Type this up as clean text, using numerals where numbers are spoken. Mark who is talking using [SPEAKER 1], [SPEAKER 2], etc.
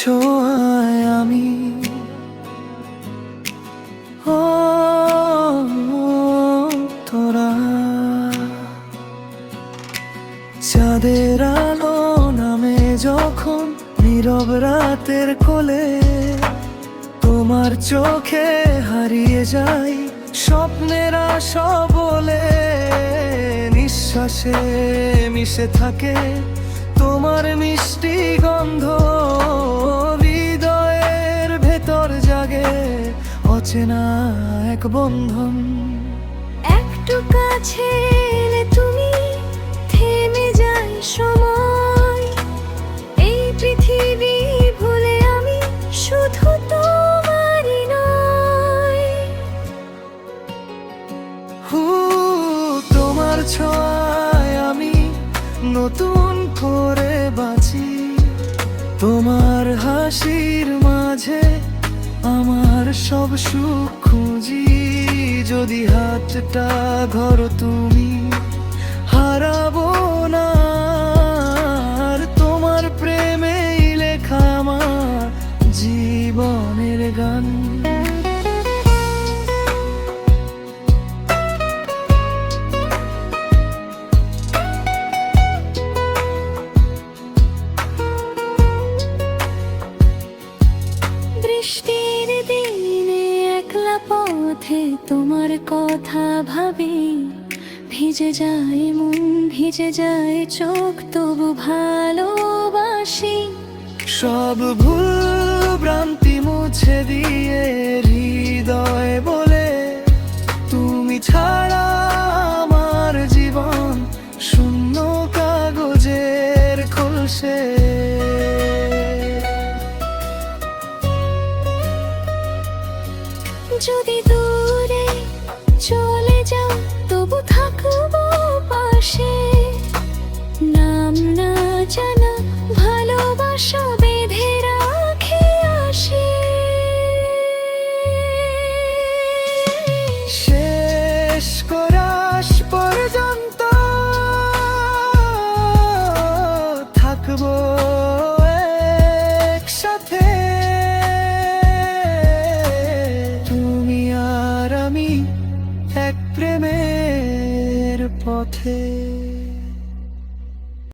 [SPEAKER 1] ছোঁয়ায় আমি ও তোরা চাঁদের আলো নামে যখন নীরব রাতের কোলে তোমার চোখে হারিয়ে যাই স্বপ্নের আশা বলে নিঃশ্বাসে মিশে থাকে তোমার মিষ্টি গন্ধ হৃদয়ের ভেতর জাগে অচেনা এক বন্ধন
[SPEAKER 2] একটু কাছে এলে তুমি থেমে যাই সময় এই পৃথিবী ভুলে আমি শুধু তোমারই নয়
[SPEAKER 1] তোমার ছোঁয়ায় আমি নতুন করে বাঁচি তোমার হাসির মাঝে আমার সব সুখ খুঁজি যদি হাতটা ধরো তুমি হারাবো না আর তোমার প্রেমেই লেখা আমার জীবনের গান
[SPEAKER 2] বৃষ্টির দিনে একলা পথে তোমার কথা ভাবি ভিজে যায় মন ভিজে যায় চোখ তবু ভালোবাসি
[SPEAKER 1] সব ভুল ভ্রান্তি মুছে দিয়ে হৃদয় বলে তুমি ছাড়া আমার জীবন শূন্য কাগজের খোলসে
[SPEAKER 2] যদি দূরে চলে যাও তবু থাকবো পাশে নাম না জানা ভালোবাসা বেঁধে রাখে আসে
[SPEAKER 1] শেষ করাস পর্যন্ত থাকবো একসাথে তুমি আর আমি এক প্রেমের পথে।